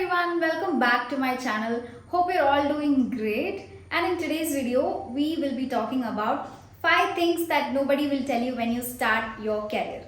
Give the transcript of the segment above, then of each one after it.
everyone, welcome back to my channel. Hope you're all doing great. And in today's video, we will be talking about 5 things that nobody will tell you when you start your career.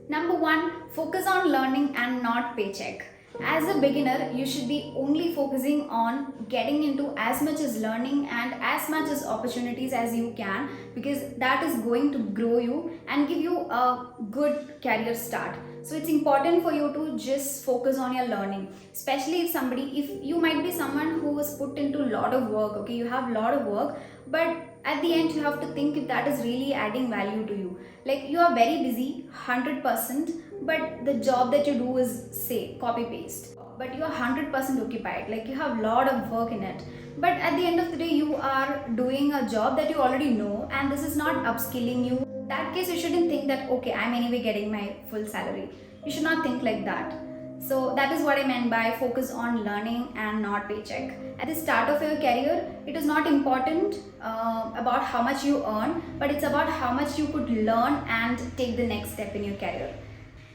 Number 1, focus on learning and not paycheck. As a beginner, you should be only focusing on getting into as much as learning and as much as opportunities as you can, because that is going to grow you and give you a good career start. So it's important for you to just focus on your learning, especially if you might be someone who was put into a lot of work. Okay, you have a lot of work, but at the end you have to think if that is really adding value to you. Like, you are very busy 100%, but the job that you do is, say, copy paste, but you are 100% occupied, like you have a lot of work in it, but at the end of the day you are doing a job that you already know and this is not upskilling you. In that case, you shouldn't think that, okay, I'm anyway getting my full salary. You should not think like that. So that is what I meant by focus on learning and not paycheck. At the start of your career, it is not important about how much you earn, but it's about how much you could learn and take the next step in your career.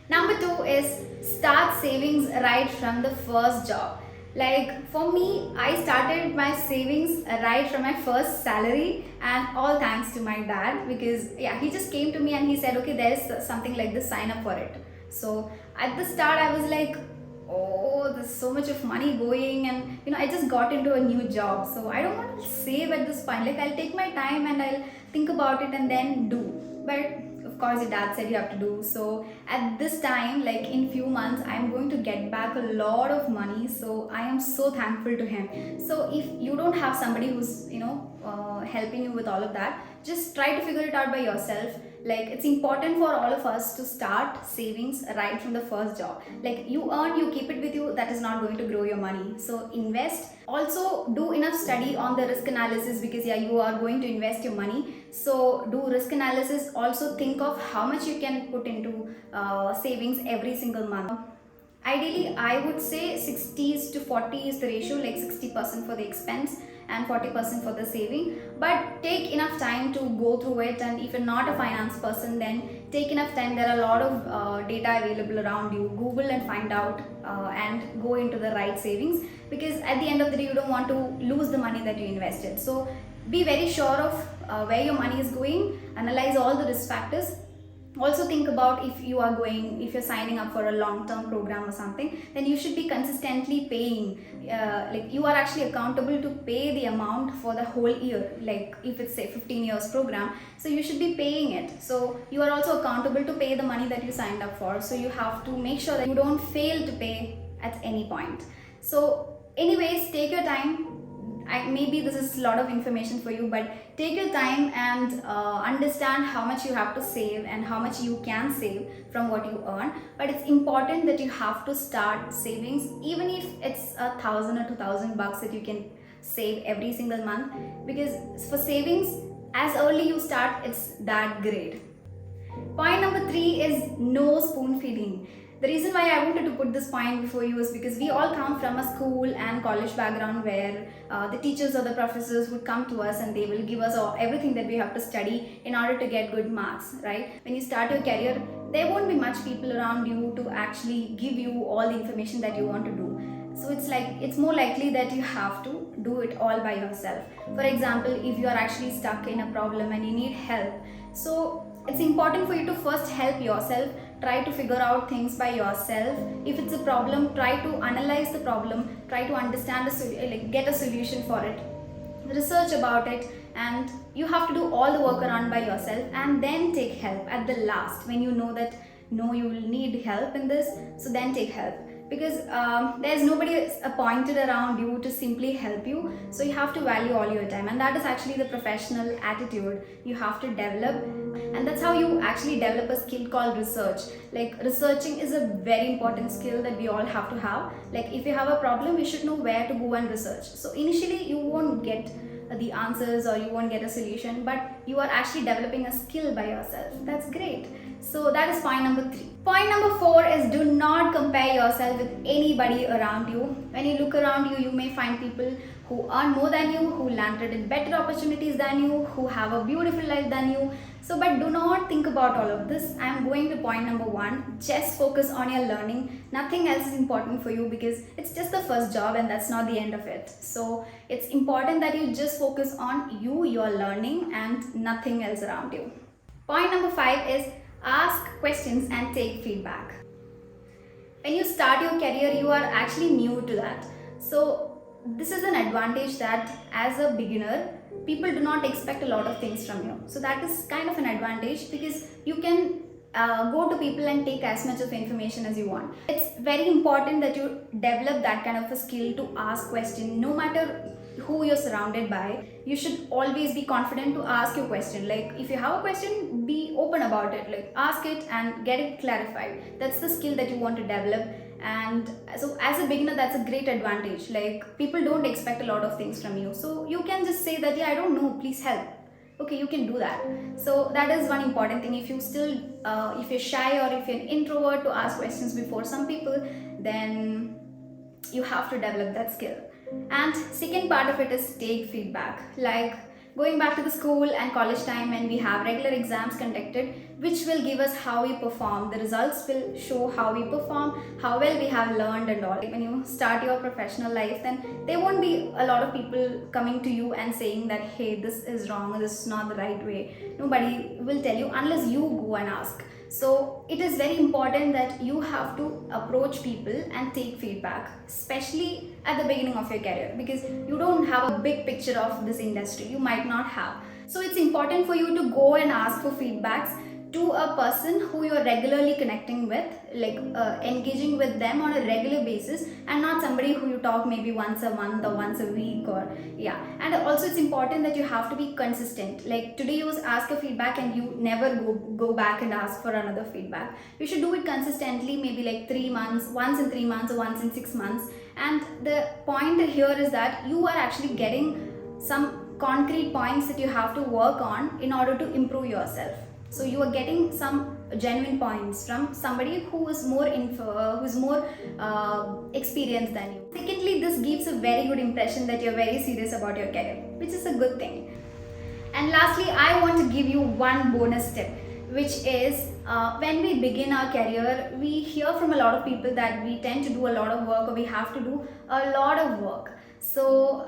Number 2 is start savings right from the first job. Like, for me, I started my savings right from my first salary, and all thanks to my dad, because he just came to me and he said, okay, there's something like this, sign up for it. So at the start I was like, oh, there's so much of money going, and I just got into a new job, so I don't want to save at this point. Like, I'll take my time and I'll think about it and then do. But of course your dad said you have to do. So at this time, like in few months, I'm going to get back a lot of money, so I am so thankful to him. So if you don't have somebody who's helping you with all of that, just try to figure it out by yourself. Like, it's important for all of us to start savings right from the first job. Like, you earn, you keep it with you, that is not going to grow your money. So invest. Also do enough study on the risk analysis, because you are going to invest your money. So do risk analysis. Also think of how much you can put into savings every single month. Ideally, I would say 60s to 40 is the ratio, like 60% for the expense and 40% for the saving. But take enough time to go through it, and if you're not a finance person, then take enough time. There are a lot of data available around you. Google and find out and go into the right savings, because at the end of the day, you don't want to lose the money that you invested. So be very sure of where your money is going, analyze all the risk factors. Also think about, if you're signing up for a long-term program or something, then you should be consistently paying. Like, you are actually accountable to pay the amount for the whole year. Like, if it's, say, 15 years program, so you should be paying it. So you are also accountable to pay the money that you signed up for. So you have to make sure that you don't fail to pay at any point. So anyways, take your time. Maybe this is a lot of information for you, but take your time and understand how much you have to save and how much you can save from what you earn. But it's important that you have to start savings, even if it's 1,000 or 2,000 bucks that you can save every single month, because for savings, as early you start, it's that great. Point number 3 is no spoon feeding. The reason why I wanted to put this point before you is because we all come from a school and college background where the teachers or the professors would come to us and they will give us everything that we have to study in order to get good marks, right? When you start your career, there won't be much people around you to actually give you all the information that you want to do. So it's more likely that you have to do it all by yourself. For example, if you are actually stuck in a problem and you need help, so it's important for you to first help yourself. Try to figure out things by yourself. If it's a problem, try to analyze the problem, try to understand get a solution for it, research about it, and you have to do all the work around by yourself, and then take help at the last when you know that no, you will need help in this. So then take help, because there's nobody appointed around you to simply help you. So you have to value all your time, and that is actually the professional attitude you have to develop. And that's how you actually develop a skill called research. Like, researching is a very important skill that we all have to have. Like, if you have a problem, you should know where to go and research. So initially you won't get the answers or you won't get a solution, but you are actually developing a skill by yourself. That's great. So that is point number 3. Point number 4 is do not compare yourself with anybody around you. When you look around you, you may find people who earn more than you, who landed in better opportunities than you, who have a beautiful life than you. So, but do not think about all of this. I'm going to point number one. Just focus on your learning. Nothing else is important for you because it's just the first job and that's not the end of it. So, it's important that you just focus on you, your learning, and nothing else around you. Point number five is ask questions and take feedback. When you start your career, you are actually new to that. So, this is an advantage that as a beginner, people do not expect a lot of things from you. So, that is kind of an advantage because you can go to people and take as much of information as you want. It's very important that you develop that kind of a skill to ask questions. No matter who you're surrounded by, you should always be confident to ask your question. Like if you have a question, be open about it, like ask it and get it clarified. That's the skill that you want to develop. And so as a beginner, that's a great advantage. Like people don't expect a lot of things from you, so you can just say that, yeah, I don't know, please help. Okay, you can do that. So that is one important thing. If you still if you're shy or if you're an introvert to ask questions before some people, then you have to develop that skill. And second part of it is take feedback. Like going back to the school and college time when we have regular exams conducted, which will give us how we perform. The results will show how we perform, how well we have learned and all. When you start your professional life, then there won't be a lot of people coming to you and saying that, hey, this is wrong, this is not the right way. Nobody will tell you unless you go and ask. So it is very important that you have to approach people and take feedback, especially at the beginning of your career, because you don't have a big picture of this industry. You might not have. So it's important for you to go and ask for feedbacks to a person who you're regularly connecting with, like engaging with them on a regular basis, and not somebody who you talk maybe once a month or once a week, or yeah. And also it's important that you have to be consistent. Like today you ask a feedback and you never go back and ask for another feedback. You should do it consistently, maybe like 3 months, once in 3 months or once in 6 months. And the point here is that you are actually getting some concrete points that you have to work on in order to improve yourself. So you are getting some genuine points from somebody who is more experienced than you. Secondly, this gives a very good impression that you're very serious about your career, which is a good thing. And lastly, I want to give you one bonus tip, which is when we begin our career, we hear from a lot of people that we tend to do a lot of work, or we have to do a lot of work. So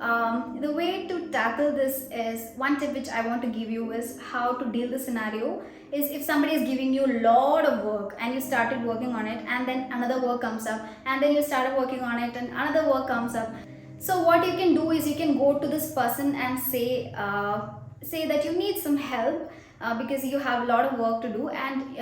the way to tackle this is, one tip which I want to give you is how to deal the scenario is, if somebody is giving you a lot of work and you started working on it, and then another work comes up, and then you started working on it and another work comes up. So what you can do is you can go to this person and say that you need some help because you have a lot of work to do, and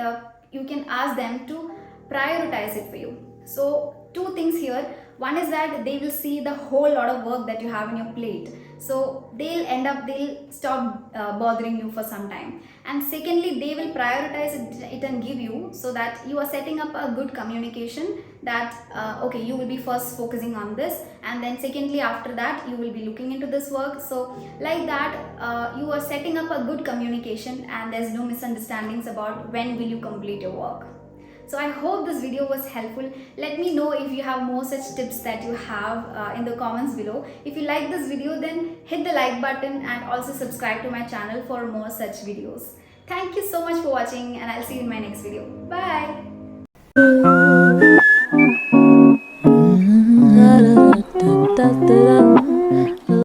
you can ask them to prioritize it for you. So two things here. One is that they will see the whole lot of work that you have in your plate, so they'll stop bothering you for some time. And secondly, they will prioritize it and give you, so that you are setting up a good communication that okay, you will be first focusing on this, and then secondly after that you will be looking into this work. So like that you are setting up a good communication, and there's no misunderstandings about when will you complete your work. So I hope this video was helpful. Let me know if you have more such tips that you have in the comments below. If you like this video, then hit the like button and also subscribe to my channel for more such videos. Thank you so much for watching, and I'll see you in my next video. Bye!